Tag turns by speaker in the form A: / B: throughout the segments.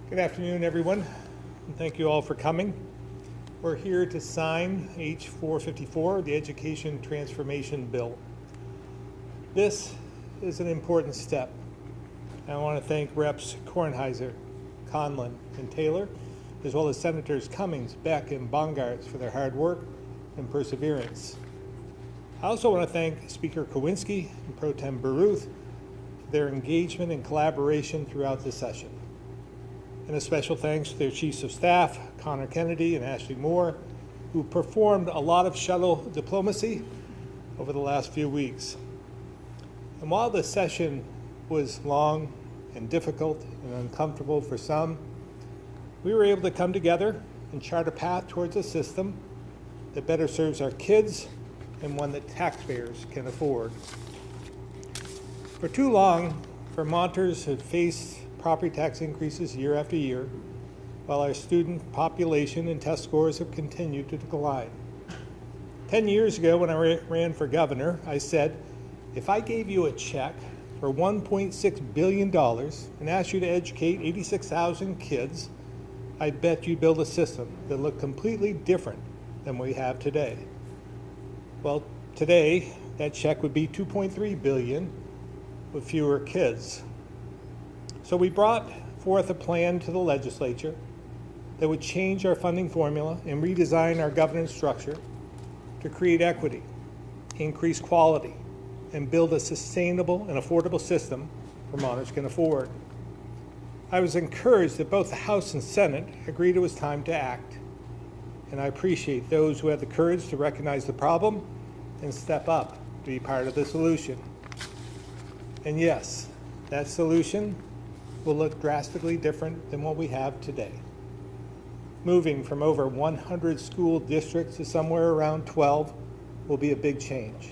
A: Good afternoon, everyone, and thank you all for coming. We're here to sign H454, the Education Transformation Bill. This is an important step. I want to thank Reps. Kornheiser, Conlon, and Taylor, as well as Senators Cummings, Beck, and Bongartz for their hard work and perseverance. I also want to thank Speaker Kowinski and Pro Tem Baruth for their engagement and collaboration throughout the session. And a special thanks to their Chiefs of Staff, Connor Kennedy and Ashley Moore, who performed a lot of shuttle diplomacy over the last few weeks. And while the session was long and difficult and uncomfortable for some, we were able to come together and chart a path towards a system that better serves our kids and one that taxpayers can afford. For too long, Vermonters have faced property tax increases year after year, while our student population and test scores have continued to decline. 10 years ago, when I ran for governor, I said, if I gave you a check for $1.6 billion and asked you to educate 86,000 kids, I'd bet you'd build a system that looked completely different than we have today. Well, today, that check would be $2.3 billion with fewer kids. So we brought forth a plan to the legislature that would change our funding formula and redesign our governance structure to create equity, increase quality, and build a sustainable and affordable system Vermonters can afford. I was encouraged that both the House and Senate agreed it was time to act, and I appreciate those who had the courage to recognize the problem and step up to be part of the solution. And yes, that solution will look drastically different than what we have today. Moving from over 100 school districts to somewhere around 12 will be a big change.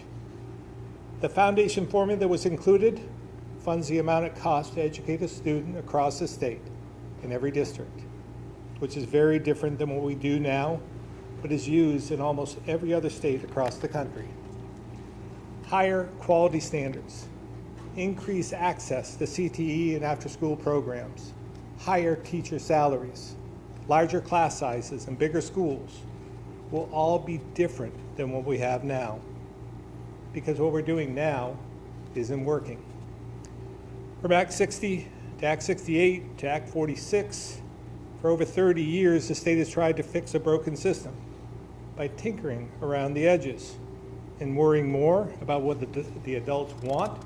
A: The foundation formula that was included funds the amount it costs to educate a student across the state in every district, which is very different than what we do now, but is used in almost every other state across the country. Higher quality standards, increase access to CTE and after-school programs, higher teacher salaries, larger class sizes, and bigger schools will all be different than what we have now, because what we're doing now isn't working. From Act 60 to Act 68 to Act 46, for over 30 years, the state has tried to fix a broken system by tinkering around the edges and worrying more about what the adults want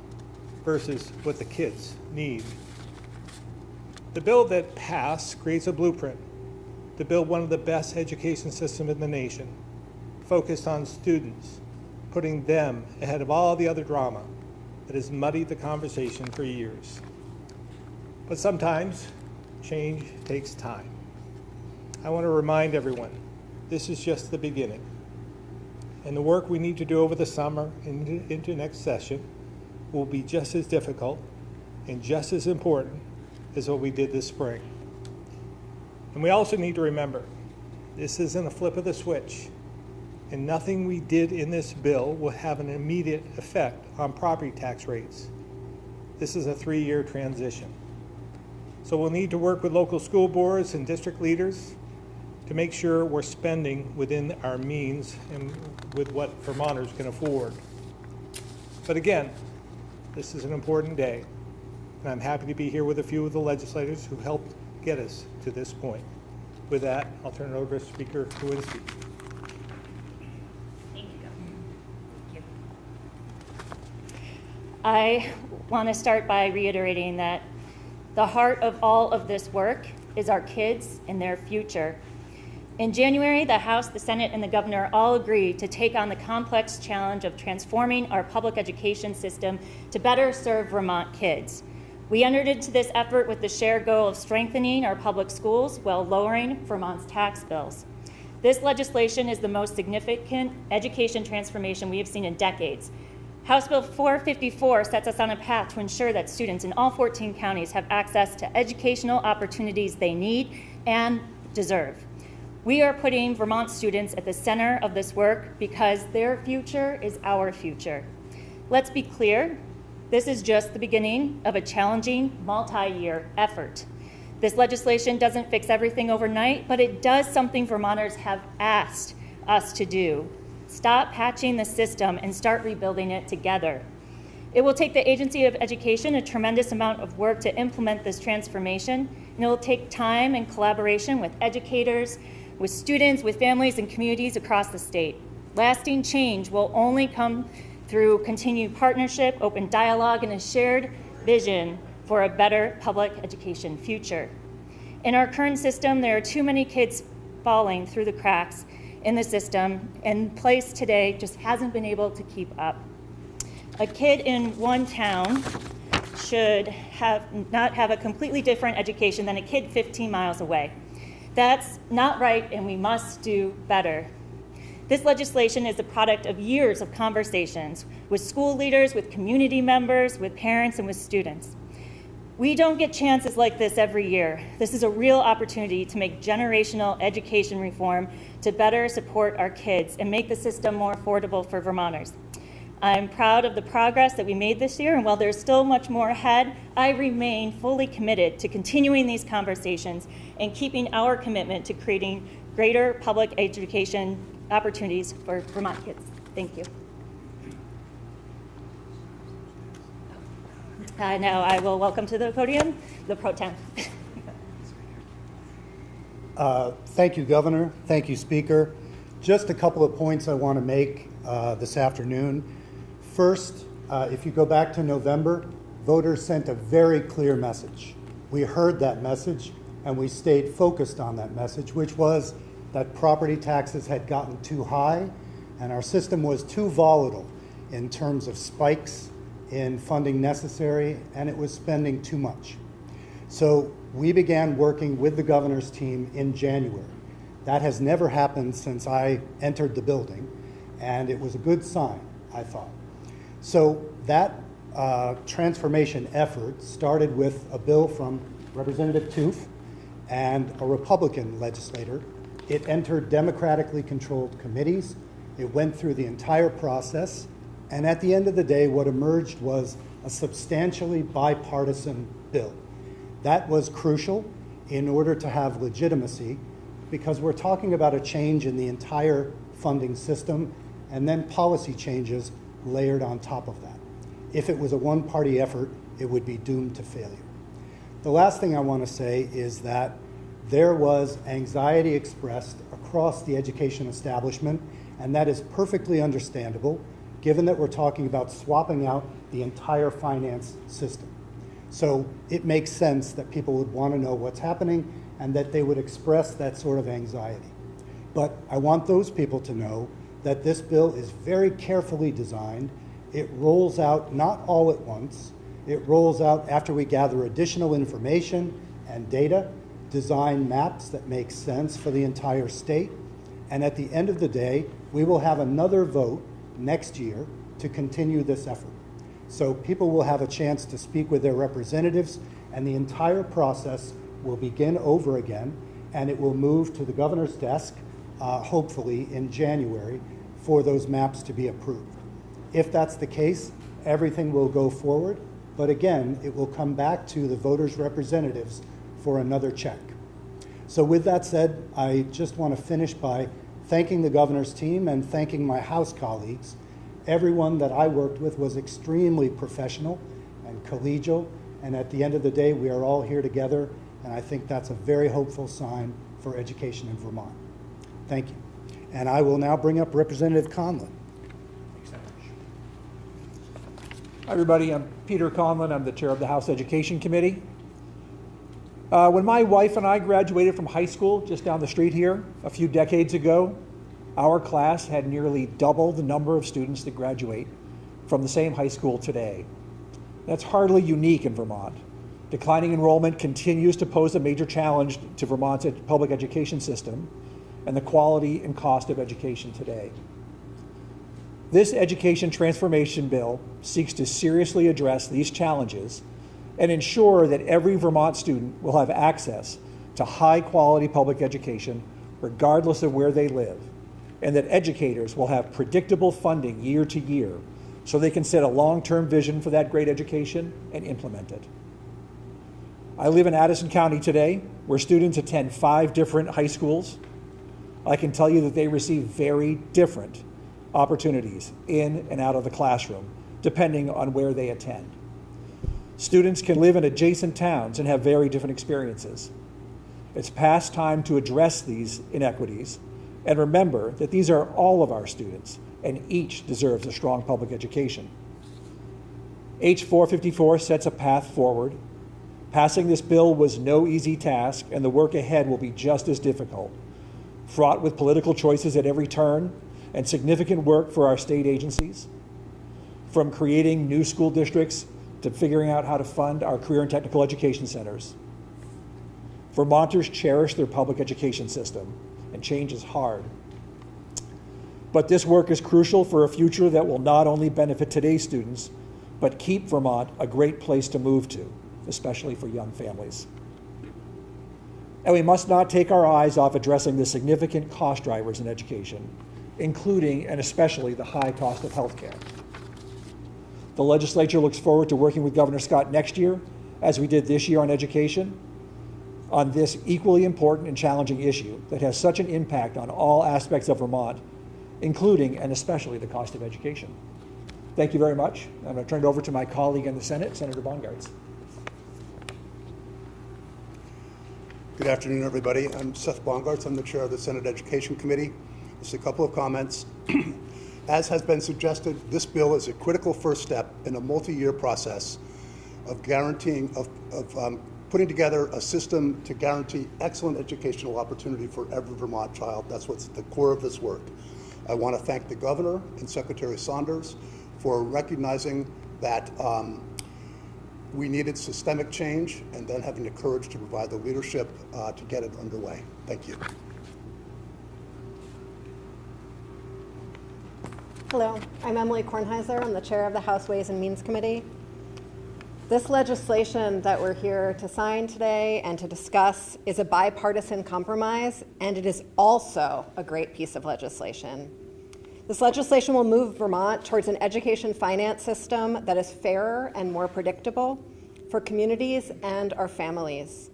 A: versus what the kids need. The bill that passed creates a blueprint to build one of the best education systems in the nation, focused on students, putting them ahead of all the other drama that has muddied the conversation for years. But sometimes change takes time. I want to remind everyone, this is just the beginning. And the work we need to do over the summer and into next session will be just as difficult and just as important as what we did this spring. And we also need to remember, this isn't a flip of the switch, and nothing we did in this bill will have an immediate effect on property tax rates. This is a 3-year transition. So we'll need to work with local school boards and district leaders to make sure we're spending within our means and with what Vermonters can afford. But again, this is an important day, and I'm happy to be here with a few of the legislators who helped get us to this point. With that, I'll turn it over to Speaker Kowinski.
B: Thank you. I want to start by reiterating that the heart of all of this work is our kids and their future. In January, the House, the Senate, and the governor all agreed to take on the complex challenge of transforming our public education system to better serve Vermont kids. We entered into this effort with the shared goal of strengthening our public schools while lowering Vermont's tax bills. This legislation is the most significant education transformation we have seen in decades. House Bill 454 sets us on a path to ensure that students in all 14 counties have access to educational opportunities they need and deserve. We are putting Vermont students at the center of this work because their future is our future. Let's be clear, this is just the beginning of a challenging multi-year effort. This legislation doesn't fix everything overnight, but it does something Vermonters have asked us to do. Stop patching the system and start rebuilding it together. It will take the Agency of Education a tremendous amount of work to implement this transformation, and it will take time and collaboration with educators, with students, with families, and communities across the state. Lasting change will only come through continued partnership, open dialogue, and a shared vision for a better public education future. In our current system, there are too many kids falling through the cracks in the system, and place today just hasn't been able to keep up. A kid in one town should not have a completely different education than a kid 15 miles away. That's not right, and we must do better. This legislation is the product of years of conversations with school leaders, with community members, with parents, and with students. We don't get chances like this every year. This is a real opportunity to make generational education reform to better support our kids and make the system more affordable for Vermonters. I'm proud of the progress that we made this year, and while there's still much more ahead, I remain fully committed to continuing these conversations and keeping our commitment to creating greater public education opportunities for Vermont kids. Thank you. Now I will welcome to the podium the Pro Tem.
C: Thank you, Governor. Thank you, Speaker. Just a couple of points I want to make this afternoon. First, if you go back to November, voters sent a very clear message. We heard that message and we stayed focused on that message, which was that property taxes had gotten too high and our system was too volatile in terms of spikes in funding necessary, and it was spending too much. So we began working with the governor's team in January. That has never happened since I entered the building, and it was a good sign, I thought. So that transformation effort started with a bill from Representative Toof and a Republican legislator. It entered democratically controlled committees. It went through the entire process. And at the end of the day, what emerged was a substantially bipartisan bill. That was crucial in order to have legitimacy, because we're talking about a change in the entire funding system and then policy changes layered on top of that. If it was a one-party effort, it would be doomed to failure. The last thing I want to say is that there was anxiety expressed across the education establishment, and that is perfectly understandable, given that we're talking about swapping out the entire finance system. So it makes sense that people would want to know what's happening and that they would express that sort of anxiety. But I want those people to know that this bill is very carefully designed. It rolls out not all at once. It rolls out after we gather additional information and data, design maps that make sense for the entire state, and at the end of the day, we will have another vote next year to continue this effort. So people will have a chance to speak with their representatives, and the entire process will begin over again, and it will move to the governor's desk, hopefully in January, for those maps to be approved. If that's the case, everything will go forward, but again, it will come back to the voters' representatives for another check. So with that said, I just want to finish by thanking the governor's team and thanking my House colleagues. Everyone that I worked with was extremely professional and collegial, and at the end of the day, we are all here together, and I think that's a very hopeful sign for education in Vermont. Thank you. And I will now bring up Representative Conlon.
D: Hi, everybody. I'm Peter Conlon. I'm the chair of the House Education Committee. When my wife and I graduated from high school just down the street here a few decades ago, our class had nearly double the number of students that graduate from the same high school today. That's hardly unique in Vermont. Declining enrollment continues to pose a major challenge to Vermont's public education system and the quality and cost of education today. This education transformation bill seeks to seriously address these challenges and ensure that every Vermont student will have access to high-quality public education regardless of where they live, and that educators will have predictable funding year to year so they can set a long-term vision for that great education and implement it. I live in Addison County today, where students attend 5 different high schools. I can tell you that they receive very different opportunities in and out of the classroom, depending on where they attend. Students can live in adjacent towns and have very different experiences. It's past time to address these inequities and remember that these are all of our students and each deserves a strong public education. H454 sets a path forward. Passing this bill was no easy task, and the work ahead will be just as difficult, fraught with political choices at every turn and significant work for our state agencies, from creating new school districts to figuring out how to fund our career and technical education centers. Vermonters cherish their public education system, and change is hard. But this work is crucial for a future that will not only benefit today's students, but keep Vermont a great place to move to, especially for young families. And we must not take our eyes off addressing the significant cost drivers in education, including and especially the high cost of healthcare. The legislature looks forward to working with Governor Scott next year, as we did this year on education, on this equally important and challenging issue that has such an impact on all aspects of Vermont, including and especially the cost of education. Thank you very much. I'm going to turn it over to my colleague in the Senate, Senator Bongartz.
E: Good afternoon, everybody. I'm Seth Bongartz. I'm the chair of the Senate Education Committee. Just a couple of comments. As has been suggested, this bill is a critical first step in a multi-year process of guaranteeing, putting together a system to guarantee excellent educational opportunity for every Vermont child. That's what's at the core of this work. I want to thank the governor and Secretary Saunders for recognizing that we needed systemic change and then having the courage to provide the leadership to get it underway. Thank you.
F: Hello, I'm Emily Kornheiser. I'm the chair of the House Ways and Means Committee. This legislation that we're here to sign today and to discuss is a bipartisan compromise, and it is also a great piece of legislation. This legislation will move Vermont towards an education finance system that is fairer and more predictable for communities and our families.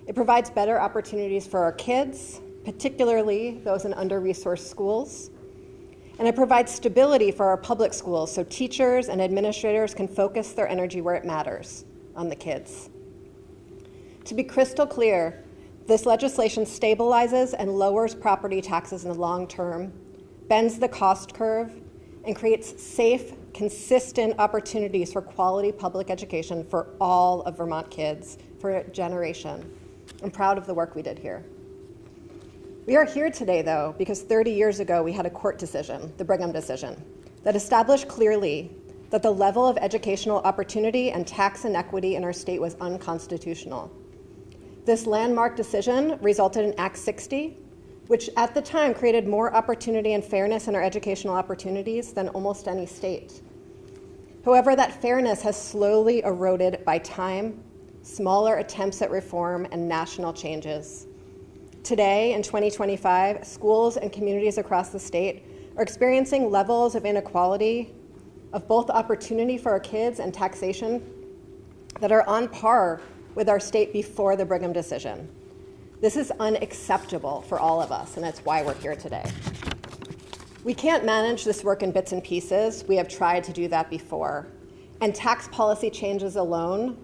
F: It provides better opportunities for our kids, particularly those in under-resourced schools. And it provides stability for our public schools so teachers and administrators can focus their energy where it matters, on the kids. To be crystal clear, this legislation stabilizes and lowers property taxes in the long term, bends the cost curve, and creates safe, consistent opportunities for quality public education for all of Vermont kids for a generation. I'm proud of the work we did here. We are here today, though, because 30 years ago we had a court decision, the Brigham decision, that established clearly that the level of educational opportunity and tax inequity in our state was unconstitutional. This landmark decision resulted in Act 60, which at the time created more opportunity and fairness in our educational opportunities than almost any state. However, that fairness has slowly eroded by time, smaller attempts at reform, and national changes. Today, in 2025, schools and communities across the state are experiencing levels of inequality of both opportunity for our kids and taxation that are on par with our state before the Brigham decision. This is unacceptable for all of us, and that's why we're here today. We can't manage this work in bits and pieces. We have tried to do that before. And tax policy changes alone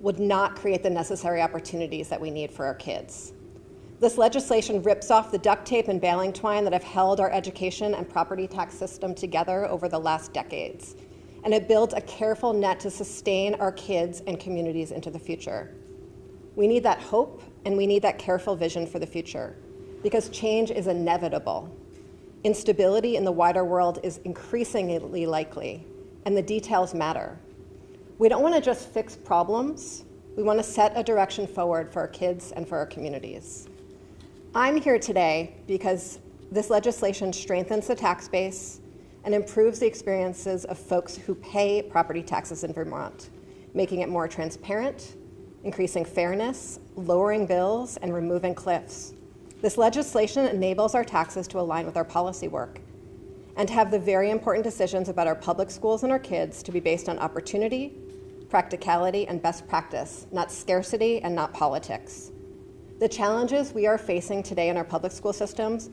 F: would not create the necessary opportunities that we need for our kids. This legislation rips off the duct tape and baling twine that have held our education and property tax system together over the last decades. And it builds a careful net to sustain our kids and communities into the future. We need that hope, and we need that careful vision for the future, because change is inevitable. Instability in the wider world is increasingly likely, and the details matter. We don't want to just fix problems. We want to set a direction forward for our kids and for our communities. I'm here today because this legislation strengthens the tax base and improves the experiences of folks who pay property taxes in Vermont, making it more transparent, increasing fairness, lowering bills, and removing cliffs. This legislation enables our taxes to align with our policy work and to have the very important decisions about our public schools and our kids to be based on opportunity, practicality, and best practice, not scarcity and not politics. The challenges we are facing today in our public school systems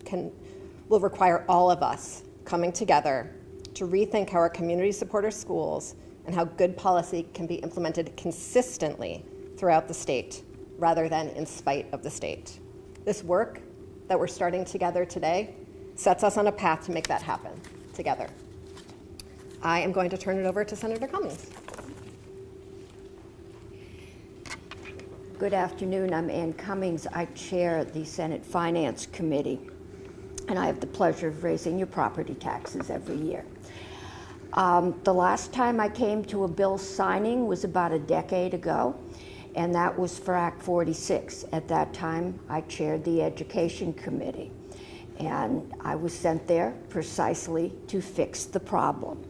F: will require all of us coming together to rethink how our community support our schools and how good policy can be implemented consistently throughout the state, rather than in spite of the state. This work that we're starting together today sets us on a path to make that happen together. I am going to turn it over to Senator Cummings.
G: Good afternoon. I'm Ann Cummings. I chair the Senate Finance Committee, and I have the pleasure of raising your property taxes every year. The last time I came to a bill signing was about a decade ago, and that was for Act 46. At that time, I chaired the Education Committee, and I was sent there precisely to fix the problem.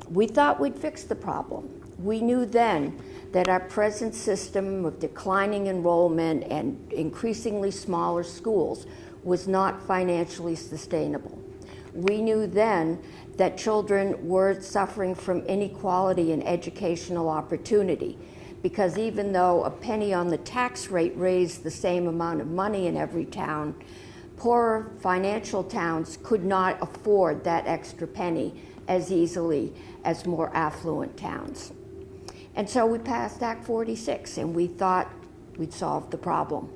G: We thought we'd fix the problem. We knew then that our present system of declining enrollment and increasingly smaller schools was not financially sustainable. We knew then that children were suffering from inequality in educational opportunity, because even though a penny on the tax rate raised the same amount of money in every town, poorer financial towns could not afford that extra penny as easily as more affluent towns. And so we passed Act 46, and we thought we'd solved the problem.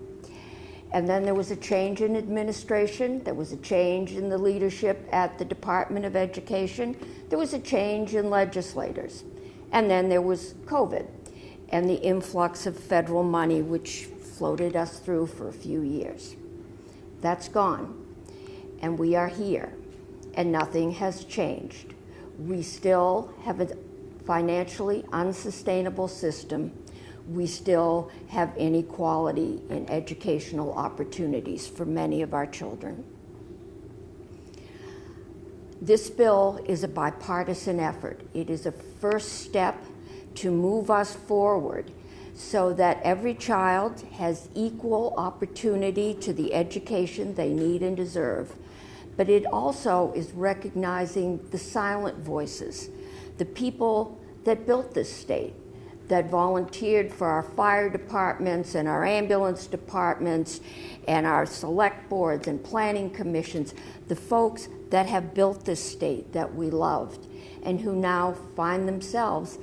G: And then there was a change in administration, there was a change in the leadership at the Department of Education, there was a change in legislators, and then there was COVID and the influx of federal money which floated us through for a few years. That's gone, and we are here, and nothing has changed. We still have a financially unsustainable system. We still have inequality in educational opportunities for many of our children. This bill is a bipartisan effort. It is a first step to move us forward so that every child has equal opportunity to the education they need and deserve. But it also is recognizing the silent voices, the people that built this state, that volunteered for our fire departments and our ambulance departments and our select boards and planning commissions, the folks that have built this state that we loved and who now find themselves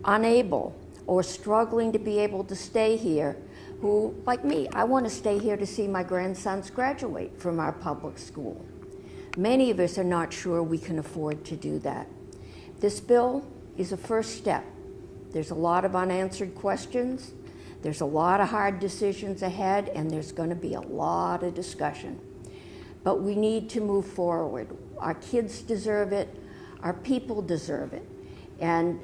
G: unable or struggling to be able to stay here, who, like me, I want to stay here to see my grandsons graduate from our public school. Many of us are not sure we can afford to do that. This bill is a first step. There's a lot of unanswered questions, there's a lot of hard decisions ahead, and there's going to be a lot of discussion. But we need to move forward. Our kids deserve it, our people deserve it. And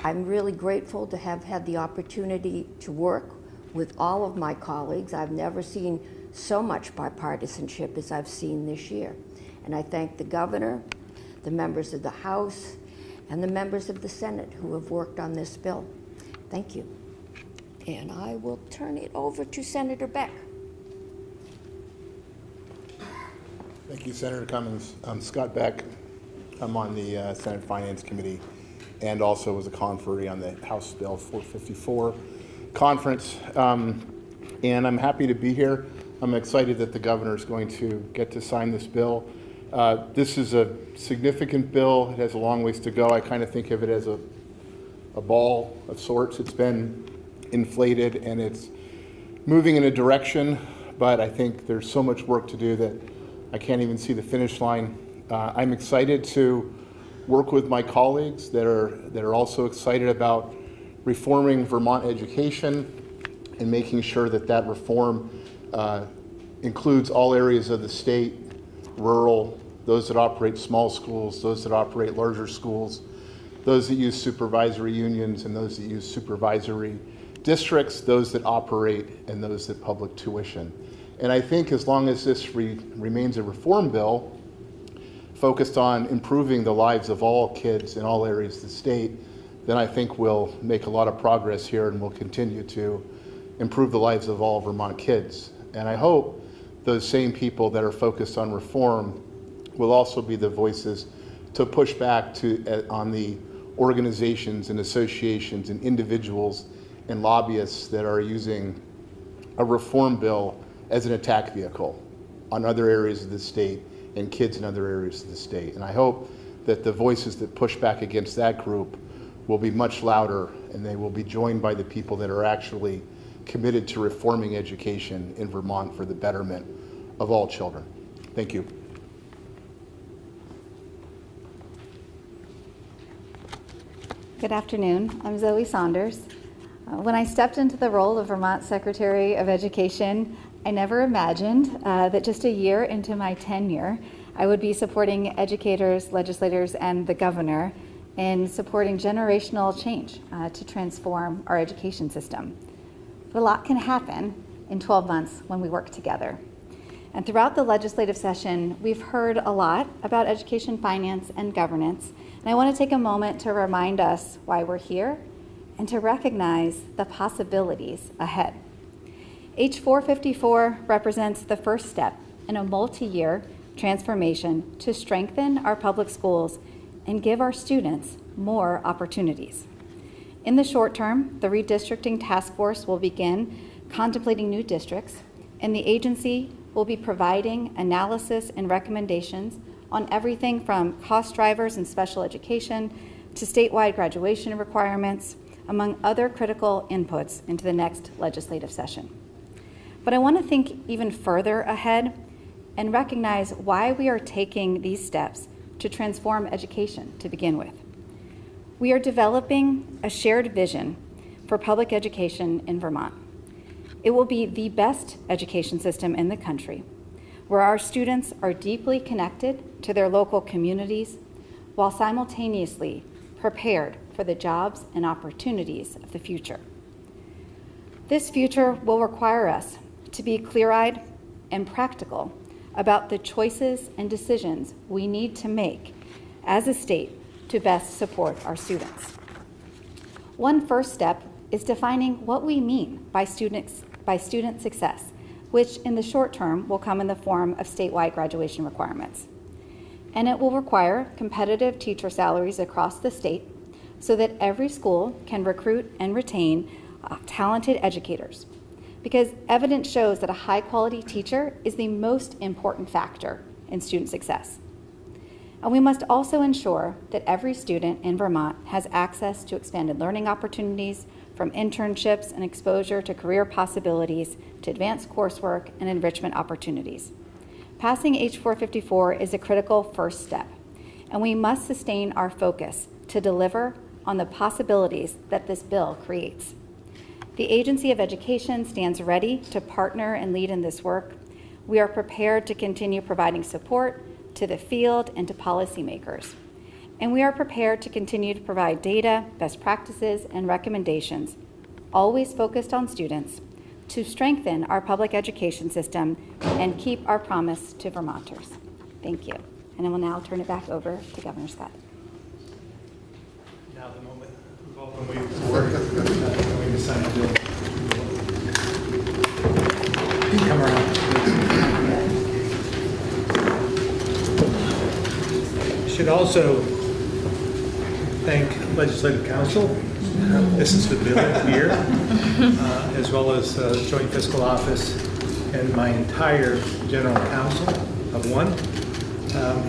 G: I'm really grateful to have had the opportunity to work with all of my colleagues. I've never seen so much bipartisanship as I've seen this year. And I thank the governor, the members of the House, and the members of the Senate who have worked on this bill. Thank you. And I will turn it over to Senator Beck.
H: Thank you, Senator Cummings. I'm Scott Beck. I'm on the Senate Finance Committee and also was a conferee on the House Bill 454 conference. And I'm happy to be here. I'm excited that the governor is going to get to sign this bill. This is a significant bill. It has a long ways to go. I kind of think of it as a ball of sorts. It's been inflated and it's moving in a direction, but I think there's so much work to do that I can't even see the finish line. I'm excited to work with my colleagues that are also excited about reforming Vermont education and making sure that that reform includes all areas of the state, rural, those that operate small schools, those that operate larger schools, those that use supervisory unions and those that use supervisory districts, those that operate and those that public tuition. And I think as long as this remains a reform bill focused on improving the lives of all kids in all areas of the state, then I think we'll make a lot of progress here and we'll continue to improve the lives of all Vermont kids. And I hope those same people that are focused on reform will also be the voices to push back on the organizations and associations and individuals and lobbyists that are using a reform bill as an attack vehicle on other areas of the state and kids in other areas of the state. And I hope that the voices that push back against that group will be much louder, and they will be joined by the people that are actually committed to reforming education in Vermont for the betterment of all children. Thank you.
I: Good afternoon. I'm Zoe Saunders. When I stepped into the role of Vermont Secretary of Education, I never imagined that just a year into my tenure, I would be supporting educators, legislators, and the governor in supporting generational change to transform our education system. But a lot can happen in 12 months when we work together. And throughout the legislative session, we've heard a lot about education finance and governance. And I want to take a moment to remind us why we're here and to recognize the possibilities ahead. H454 represents the first step in a multi-year transformation to strengthen our public schools and give our students more opportunities. In the short term, the redistricting task force will begin contemplating new districts, and the agency will be providing analysis and recommendations on everything from cost drivers in special education to statewide graduation requirements, among other critical inputs into the next legislative session. But I want to think even further ahead and recognize why we are taking these steps to transform education to begin with. We are developing a shared vision for public education in Vermont. It will be the best education system in the country, where our students are deeply connected to their local communities while simultaneously prepared for the jobs and opportunities of the future. This future will require us to be clear-eyed and practical about the choices and decisions we need to make as a state to best support our students. One first step is defining what we mean by student success, which in the short term will come in the form of statewide graduation requirements. And it will require competitive teacher salaries across the state so that every school can recruit and retain talented educators. Because evidence shows that a high-quality teacher is the most important factor in student success. And we must also ensure that every student in Vermont has access to expanded learning opportunities, from internships and exposure to career possibilities to advanced coursework and enrichment opportunities. Passing H454 is a critical first step, and we must sustain our focus to deliver on the possibilities that this bill creates. The Agency of Education stands ready to partner and lead in this work. We are prepared to continue providing support to the field and to policymakers. And we are prepared to continue to provide data, best practices, and recommendations, always focused on students, to strengthen our public education system and keep our promise to Vermonters. Thank you. And I will now turn it back over to Governor Scott.
A: Now the moment we've all been waiting for, going to sign the bill. Come around. Should also thank Legislative Council. This is the bill here, as well as Joint Fiscal Office and my entire General Counsel of one,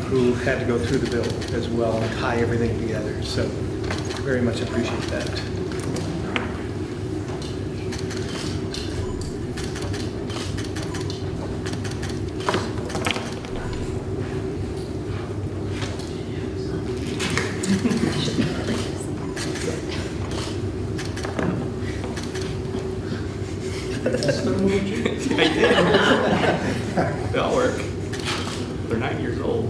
A: who had to go through the bill as well and tie everything together. So very much appreciate that.
J: They all work. They're 9 years old.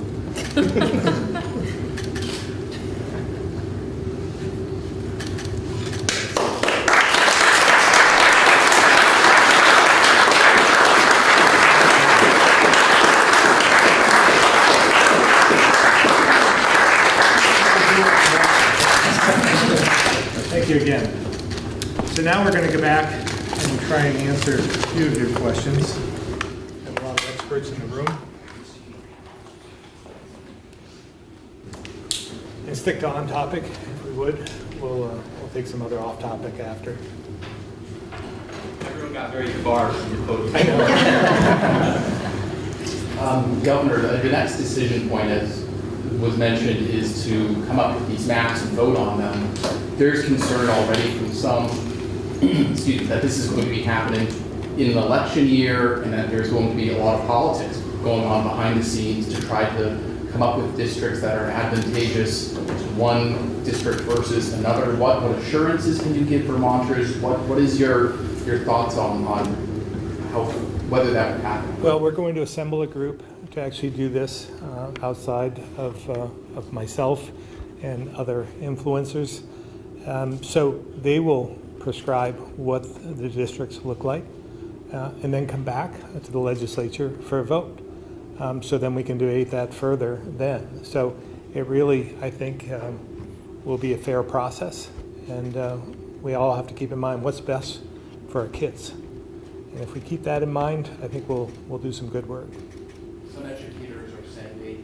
A: Thank you again. So now we're going to go back and try and answer a few of your questions. We have a lot of experts in the room. And stick to on topic if we we would. We'll take some other off-topic after.
J: Everyone got very far from your podium.
A: I know.
J: Governor, the next decision point, as was mentioned, is to come up with these maps and vote on them. There's concern already from some, excuse me, that this is going to be happening in an election year and that there's going to be a lot of politics going on behind the scenes to try to come up with districts that are advantageous to one district versus another. What assurances can you give Vermonters? What is your thoughts on how, whether that would happen?
A: Well, we're going to assemble a group to actually do this outside of myself and other influencers. So they will prescribe what the districts look like and then come back to the legislature for a vote. So then we can debate that further then. So it really, I think, will be a fair process. And we all have to keep in mind what's best for our kids. And if we keep that in mind, I think we'll do some good work.
J: Some educators are saying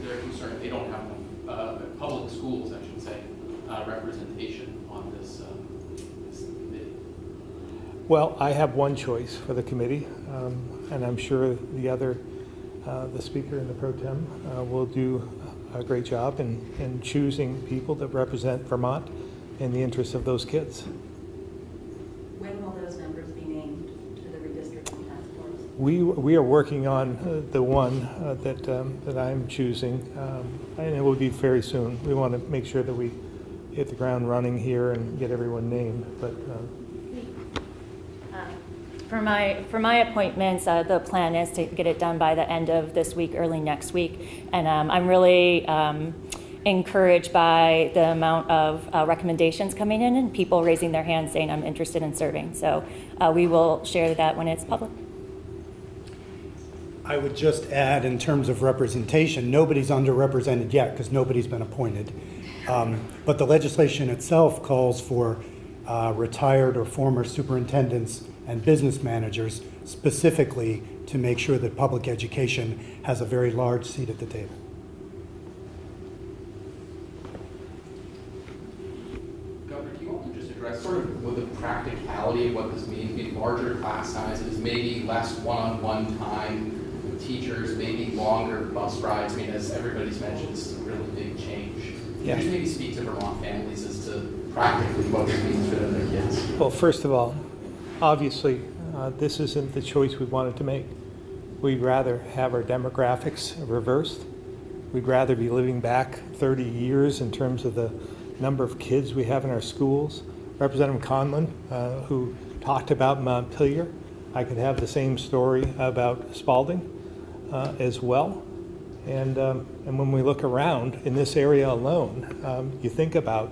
J: they're concerned they don't have public schools, I should say, representation on this committee.
A: Well, I have one choice for the committee, and I'm sure the speaker and the pro tem will do a great job in choosing people that represent Vermont in the interests of those kids.
I: When will those members be named to the redistricting task force?
A: We are working on the one that I'm choosing, and it will be very soon. We want to make sure that we hit the ground running here and get everyone named. But
B: For my appointments, the plan is to get it done by the end of this week, early next week. And I'm really encouraged by the amount of recommendations coming in and people raising their hands saying I'm interested in serving. So we will share that when it's public.
C: I would just add, in terms of representation, nobody's underrepresented yet because nobody's been appointed. But the legislation itself calls for retired or former superintendents and business managers specifically to make sure that public education has a very large seat at the table.
J: Governor, do you want to just address sort of with the practicality of what this means? Maybe larger class sizes, maybe less one-on-one time with teachers, maybe longer bus rides. I mean, as everybody's mentioned, this is a really big change. Can you just maybe speak to Vermont families as to practically what this means for them and their kids?
A: well, first of all, obviously, this isn't the choice we wanted to make. We'd rather have our demographics reversed. We'd rather be living back 30 years in terms of the number of kids we have in our schools. Representative Conlon, who talked about Montpelier, I could have the same story about Spalding as well. And when we look around in this area alone, you think about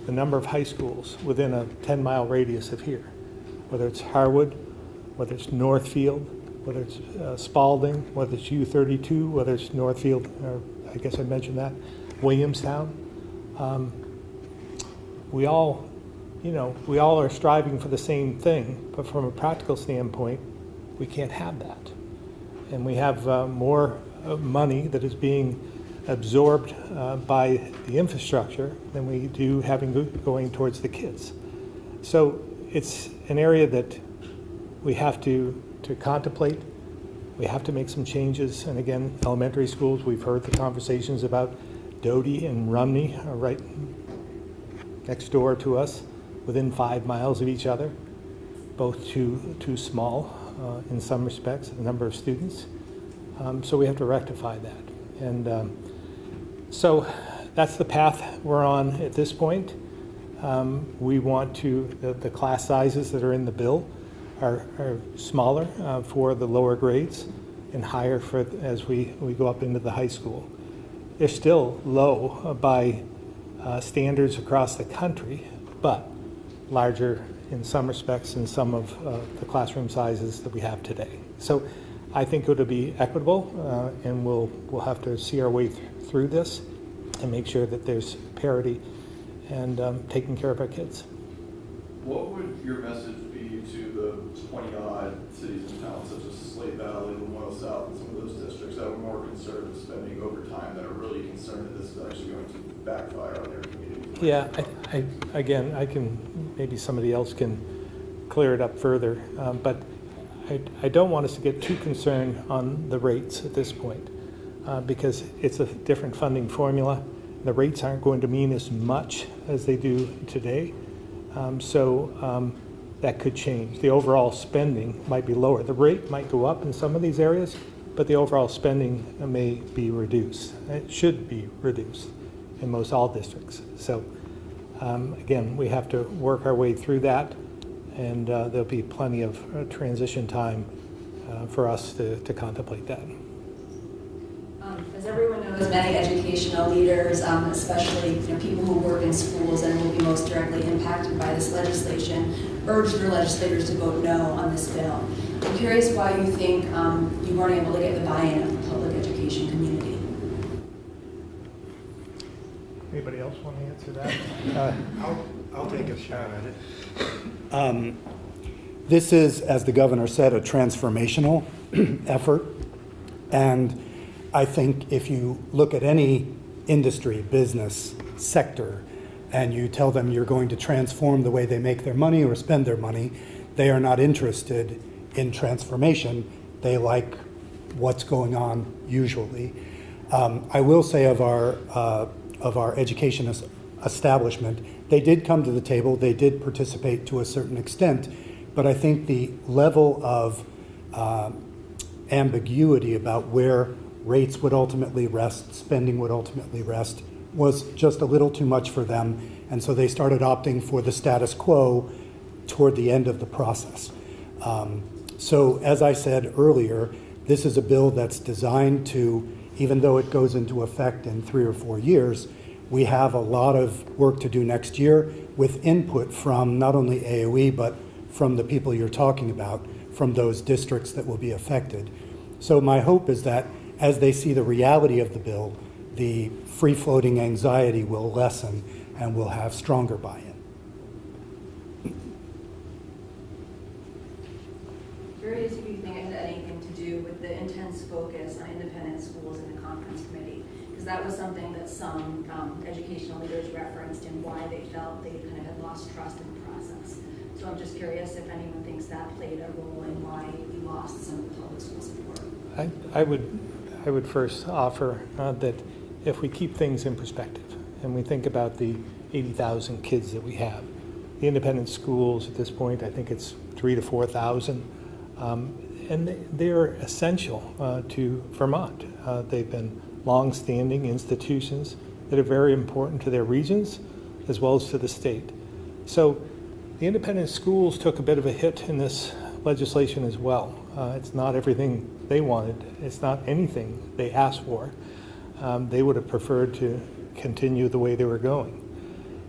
A: the number of high schools within a 10-mile radius of here, whether it's Harwood, whether it's Northfield, whether it's Spalding, whether it's U32, whether it's Northfield, or I guess I mentioned that, Williamstown. We all are striving for the same thing, but from a practical standpoint, we can't have that. And we have more money that is being absorbed by the infrastructure than we do going towards the kids. So it's an area that we have to contemplate. We have to make some changes. And again, elementary schools, we've heard the conversations about Doty and Rumney are right next door to us, within 5 miles of each other, both too small in some respects, the number of students. So we have to rectify that. And so that's the path we're on at this point. We want the class sizes that are in the bill are smaller for the lower grades and higher as we go up into the high school. They're still low by standards across the country, but larger in some respects than some of the classroom sizes that we have today. So I think it'll be equitable, and we'll have to see our way through this and make sure that there's parity and taking care of our kids.
K: What would your message be to the 20-odd cities and towns such as Slate Valley, Memorial South, and some of those districts that are more concerned with spending over time, that are really concerned that this is actually going to backfire on their community?
A: Yeah, again, maybe somebody else can clear it up further, but I don't want us to get too concerned on the rates at this point, because it's a different funding formula. The rates aren't going to mean as much as they do today, so that could change. The overall spending might be lower. The rate might go up in some of these areas, but the overall spending may be reduced. It should be reduced in most all districts. So again, we have to work our way through that, and there'll be plenty of transition time for us to contemplate that.
L: As everyone knows, many educational leaders, especially people who work in schools and will be most directly impacted by this legislation, urged your legislators to vote no on this bill. I'm curious why you think you weren't able to get the buy-in of the public education community.
A: Anybody else want to answer that?
C: I'll take a shot at it. This is, as the governor said, a transformational effort. And I think if you look at any industry, business, sector, and you tell them you're going to transform the way they make their money or spend their money, they are not interested in transformation. They like what's going on usually. I will say of our education establishment, they did come to the table, they did participate to a certain extent, but I think the level of ambiguity about where rates would ultimately rest, spending would ultimately rest, was just a little too much for them, and so they started opting for the status quo toward the end of the process. So as I said earlier, this is a bill that's designed to, even though it goes into effect in 3 or 4 years, we have a lot of work to do next year with input from not only AOE, but from the people you're talking about, from those districts that will be affected. So my hope is that as they see the reality of the bill, the free-floating anxiety will lessen and we'll have stronger buy-in.
L: Curious if you think it had anything to do with the intense focus on independent schools in the conference committee, because that was something that some educational leaders referenced and why they felt they kind of had lost trust in the process. So I'm just curious if anyone thinks that played a role in why we lost some of the public school support.
A: I would first offer that if we keep things in perspective and we think about the 80,000 kids that we have, the independent schools at this point, I think it's 3,000 to 4,000, and they're essential to Vermont. They've been long-standing institutions that are very important to their regions as well as to the state. So the independent schools took a bit of a hit in this legislation as well. It's not everything they wanted. It's not anything they asked for. They would have preferred to continue the way they were going.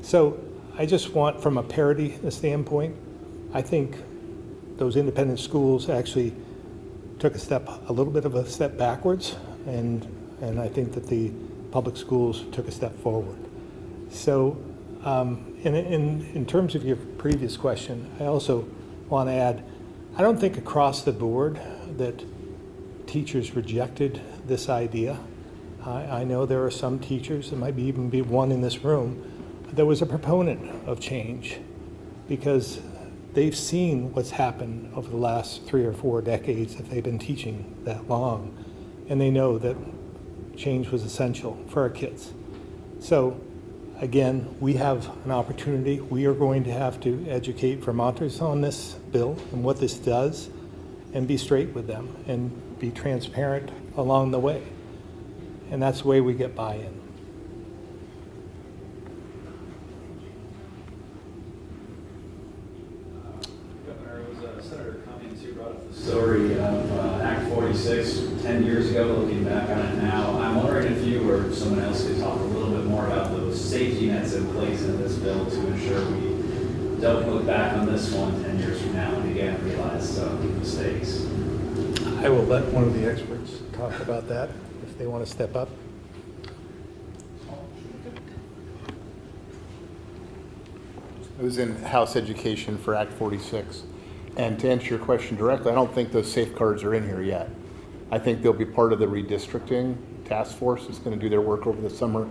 A: So I just want, from a parity standpoint, I think those independent schools actually took a little bit of a step backwards, and I think that the public schools took a step forward. So in terms of your previous question, I also want to add, I don't think across the board that teachers rejected this idea. I know there are some teachers, there might even be one in this room, that was a proponent of change because they've seen what's happened over the last 3 or 4 decades if they've been teaching that long, and they know that change was essential for our kids. So again, we have an opportunity. We are going to have to educate Vermonters on this bill and what this does and be straight with them and be transparent along the way. And that's the way we get buy-in.
M: Governor, it was Senator Cummings who brought up the story of Act 46 10 years ago, looking back on it now. I'm wondering if you or someone else could talk a little bit more about those safety nets in place in this bill to ensure we don't look back on this one 10 years from now and again realize mistakes.
A: I will let one of the experts talk about that if they want to step up.
H: I was in House Education for Act 46. And to answer your question directly, I don't think those safeguards are in here yet. I think they'll be part of the redistricting task force that's going to do their work over the summer.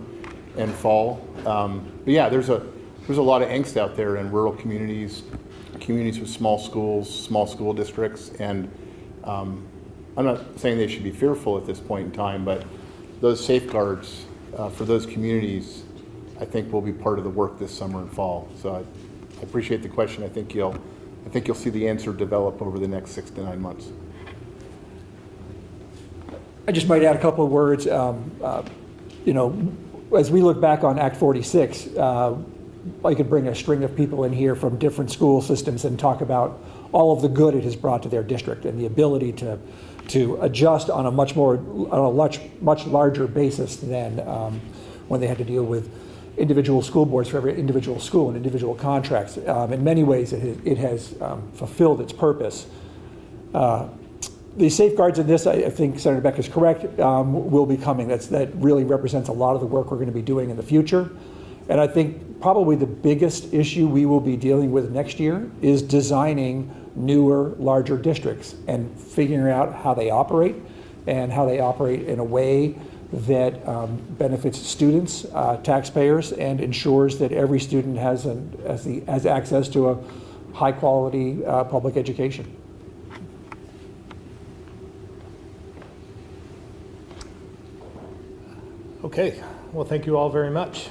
H: and fall. But yeah, there's a lot of angst out there in rural communities, communities with small schools, small school districts, and I'm not saying they should be fearful at this point in time, but those safeguards for those communities, I think, will be part of the work this summer and fall. So I appreciate the question. I think you'll see the answer develop over the next 6 to 9 months.
D: I just might add a couple of words. As we look back on Act 46, I could bring a string of people in here from different school systems and talk about all of the good it has brought to their district and the ability to adjust on a much larger basis than when they had to deal with individual school boards for every individual school and individual contracts. In many ways, it has fulfilled its purpose. The safeguards in this, I think Senator Beck is correct, will be coming. That really represents a lot of the work we're going to be doing in the future. And I think probably the biggest issue we will be dealing with next year is designing newer, larger districts and figuring out how they operate and how they operate in a way that benefits students, taxpayers, and ensures that every student has access to a high-quality public education.
A: Okay, well, thank you all very much.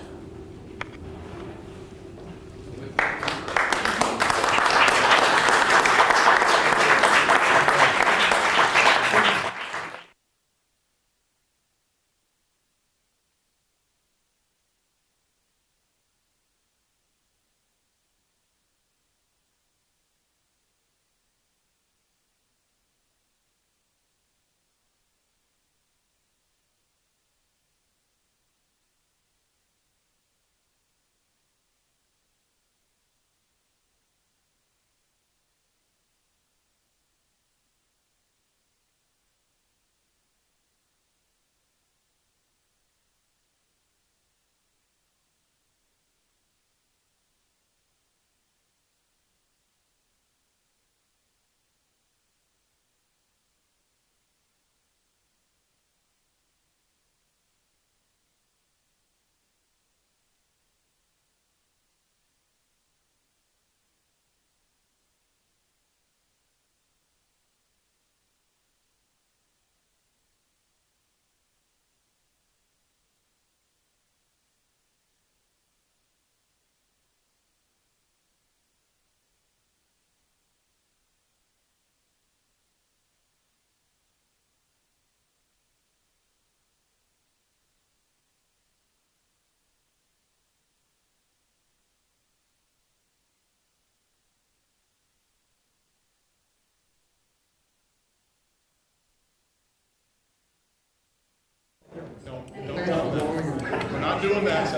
H: We're not doing that.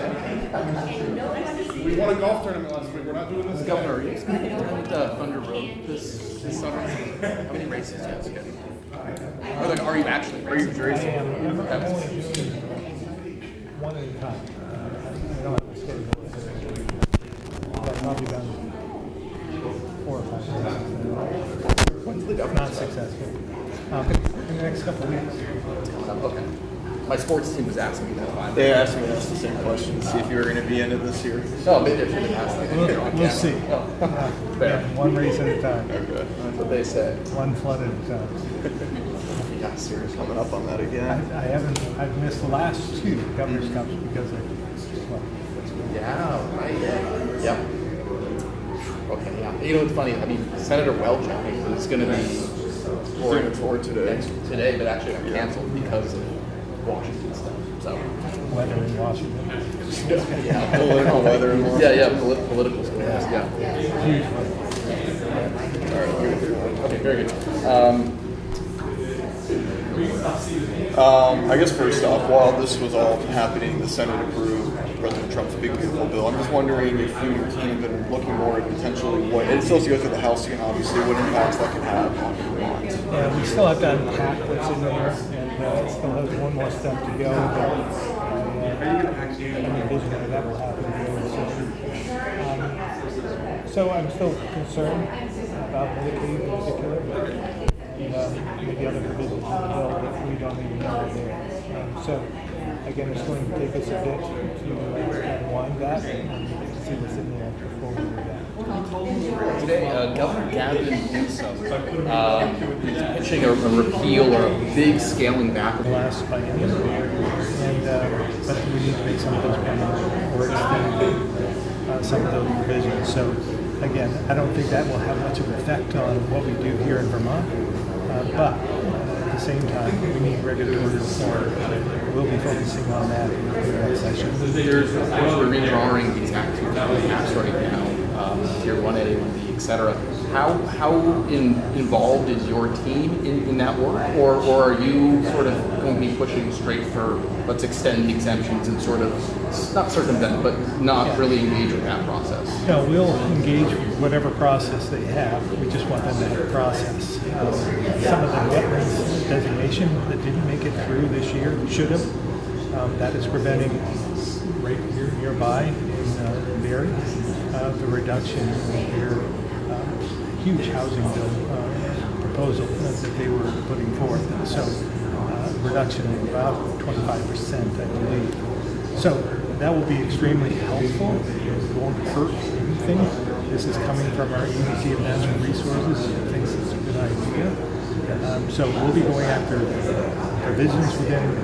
H: We won a golf tournament last week. We're not doing this.
J: Governor, are you expecting to run Thunder Road this summer? How many races do you have scheduled? Or like, are you actually racing?
A: One at a time. I don't have to schedule it. I've probably done 4 or 5 races.
J: When's the governor?
A: Not successful. In the next couple of weeks.
J: Okay. My sports team was asking me that.
K: They asked me that's the same question, to see if you were going to be in it this year.
J: No, maybe I should have asked me.
A: We'll see.
J: Fair.
A: One race at a time.
K: Okay.
J: That's what they say.
A: One flood at a time.
K: Yeah, seriously, coming up on that again.
A: I've missed the last 2 Governor's Cups because of flood.
J: Yeah, right. Yep. Okay, yeah. You know what's funny? I mean, Senator Welch, I think, was going to be
K: Bringing it forward today.
J: today, but actually got canceled because of Washington stuff. So.
A: Weather in Washington.
J: Yeah.
K: Political weather in Washington.
J: Yeah, political stuff. Yeah.
A: Huge weather.
K: All right.
J: Okay, very good.
K: I guess first off, while this was all happening, the Senate approved President Trump's big beautiful bill. I'm just wondering if you and your team have been looking more at potentially what, it still has to go through the House again, obviously, what impacts that could have on Vermont.
A: Yeah, we still have to unpack what's in there, and still has one more step to go. But I envision that will happen very soon. So I'm still concerned about Medicaid in particular, but maybe other provisions of the bill that we don't even know are there. So Again, it's going to take us a bit to unwind that and see what's in there before we do that.
J: Today, Governor Gavin Newsom is pitching a repeal or a big scaling back of
A: The last biennium, but we need to make some of those permanent or extend some of those provisions. So again, I don't think that will have much of an effect on what we do here in Vermont, but at the same time, we need regulatory reform. We'll be focusing on that in the next session.
J: There's, of course, we're redrawing these active apps right now, Tier 1A, 1B, et cetera. How involved is your team in that work? Or are you sort of going to be pushing straight for, let's extend the exemptions and sort of, not circumvent, but not really engage with that process?
A: No, we'll engage with whatever process they have. We just want them to have a process. Some of the wetlands designation that didn't make it through this year should have. That is preventing right here nearby in Barrie the reduction in their huge housing bill proposal that they were putting forth. So reduction of about 25%, I believe. So that will be extremely helpful. It won't hurt anything. This is coming from our Agency of Natural Resources, who thinks it's a good idea. So we'll be going after provisions within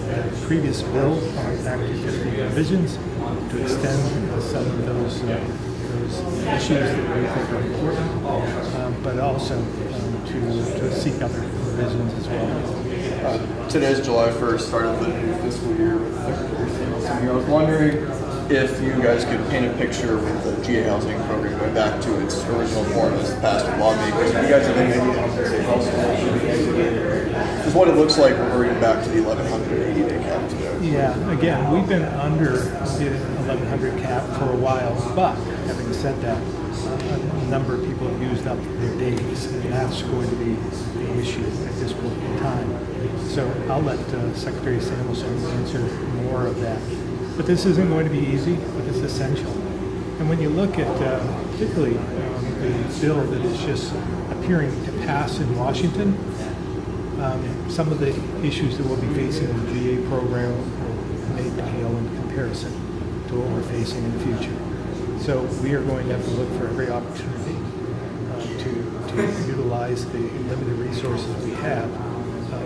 A: the previous bill, Act 250 provisions, to extend some of those issues that we think are important, but also to seek other provisions as well.
K: Today's July 1st, start of the new fiscal year with Secretary Samuelson here. I was wondering if you guys could paint a picture with the GA housing program going back to its original form as passed with lawmakers. If you guys have any idea how many households should be exited, just what it looks like reverting back to the 1,180-day cap today.
A: Yeah, again, we've been under the 1,100 cap for a while, but having said that, a number of people have used up their days, and that's going to be the issue at this point in time. So I'll let Secretary Samuelson answer more of that. But this isn't going to be easy, but it's essential. And when you look at particularly the bill that is just appearing to pass in Washington, some of the issues that we'll be facing in the GA program may pale in comparison to what we're facing in the future. So we are going to have to look for every opportunity to utilize the limited resources we have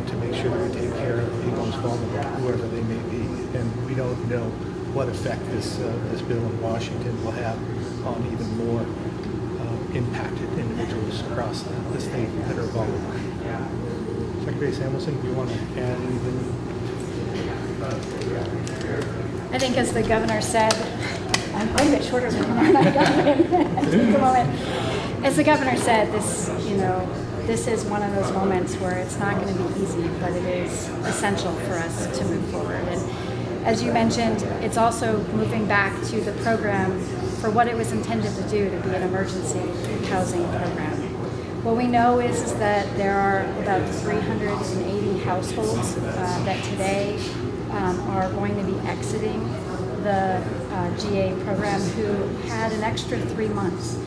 A: to make sure that we take care of the most vulnerable, whoever they may be. And we don't know what effect this bill in Washington will have on even more impacted individuals across the state that are vulnerable. Secretary Samuelson, do you want to add anything?
I: I think as the governor said, I'm quite a bit shorter than the moment. As the governor said, this is one of those moments where it's not going to be easy, but it is essential for us to move forward. And as you mentioned, it's also moving back to the program for what it was intended to do, to be an emergency housing program. What we know is that there are about 380 households that today are going to be exiting the GA program who had an extra 3 months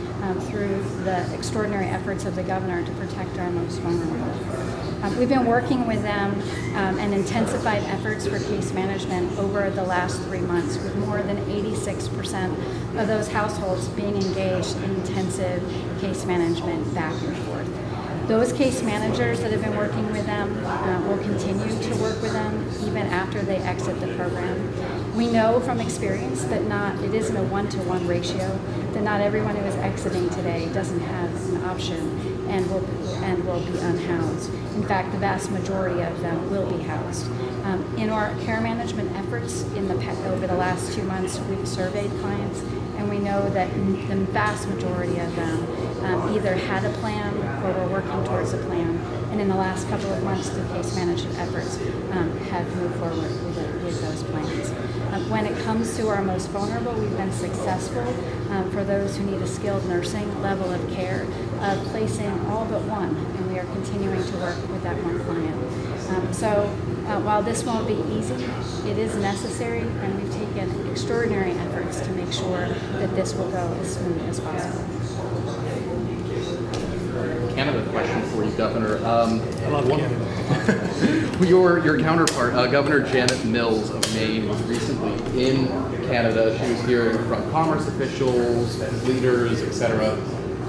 I: through the extraordinary efforts of the governor to protect our most vulnerable. We've been working with them and intensified efforts for case management over the last 3 months, with more than 86% of those households being engaged in intensive case management back and forth. Those case managers that have been working with them will continue to work with them even after they exit the program. We know from experience that it isn't a one-to-one ratio, that not everyone who is exiting today doesn't have an option and will be unhoused. In fact, the vast majority of them will be housed. In our care management efforts over the last 2 months, we've surveyed clients, and we know that the vast majority of them either had a plan or were working towards a plan. And in the last couple of months, the case management efforts have moved forward with those plans. When it comes to our most vulnerable, we've been successful for those who need a skilled nursing level of care, placing all but one, and we are continuing to work with that one client. While this won't be easy, it is necessary, and we've taken extraordinary efforts to make sure that this will go as smooth as possible.
J: Canada question for you, Governor.
A: I love Canada.
J: Your counterpart, Governor Janet Mills of Maine, was recently in Canada. She was hearing from commerce officials, leaders, etc.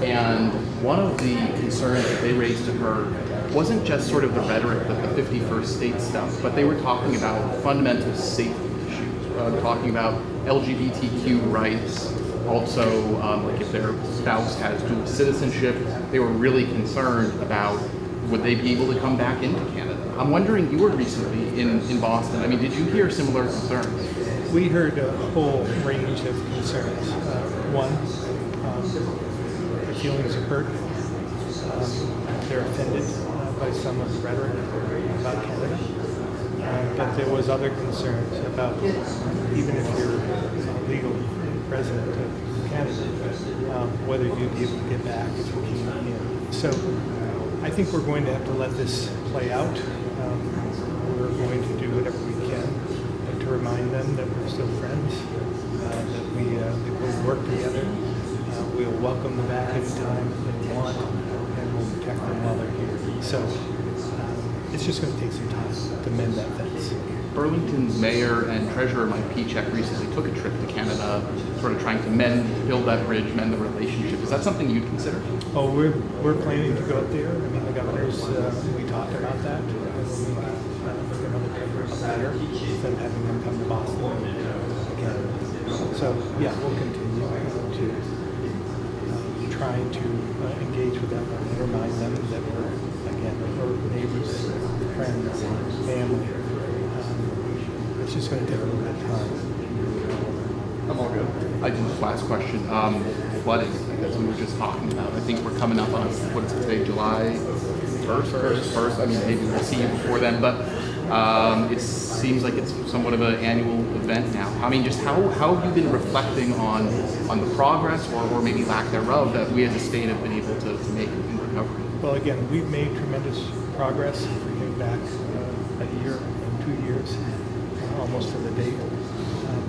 J: And one of the concerns that they raised to her wasn't just sort of the rhetoric, the 51st state stuff, but they were talking about fundamental safety issues, talking about LGBTQ rights, also like if their spouse has dual citizenship. They were really concerned about would they be able to come back into Canada. I'm wondering, you were recently in Boston. I mean, did you hear similar concerns?
A: We heard a whole range of concerns. One, the feelings of hurt. They're offended by some of the rhetoric about Canada. But there was other concerns about even if you're a legal resident of Canada, whether you'd be able to get back if you came in. So I think we're going to have to let this play out. We're going to do whatever we can to remind them that we're still friends, that we'll work together. We'll welcome them back anytime they want, and we'll protect them while they're here. So it's just going to take some time to mend that fence.
J: Burlington's mayor and treasurer Mike Pichek recently took a trip to Canada, sort of trying to build that bridge, mend the relationship. Is that something you'd consider?
A: Oh, we're planning to go up there. I mean, the governors, we talked about that. And we'll make another trip up there instead of having them come to Boston and Canada. So, yeah, we'll continue to try to engage with them and remind them that we're neighbors, friends, family. It's just going to take a little bit of time.
J: I'm all good. I just last question. Flooding, as we were just talking about. I think we're coming up on what is it today, July 1st. I mean, maybe we'll see you before then, but it seems like it's somewhat of an annual event now. I mean, just how have you been reflecting on the progress or maybe lack thereof that we as a state have been able to make in recovery?
A: Well, again, we've made tremendous progress. We came back a year and 2 years, almost to the date.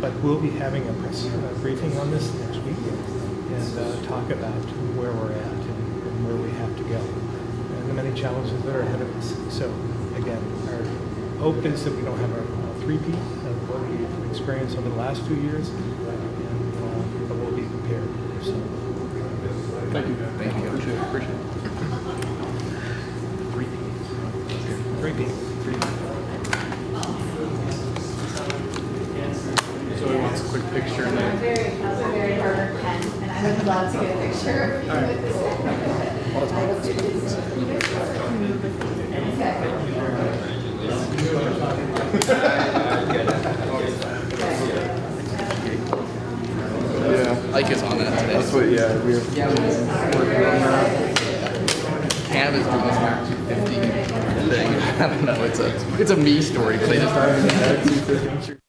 A: But we'll be having a press briefing on this next week and talk about where we're at and where we have to go and the many challenges that are ahead of us. So, again, our hope is that we don't have a three-peat of what we've experienced over the last 2 years, but we'll be prepared. So,
J: thank you. Thank you. Appreciate it.
A: Three-peat.
J: So he wants a quick picture and then.
N: I was a very hard pen, and I would love to get a picture with this.
J: Yeah, Ike is on that today.
H: That's what, we're working on that.
J: Canada's doing this Mac 250 thing. I don't know. It's a me story, but they just started.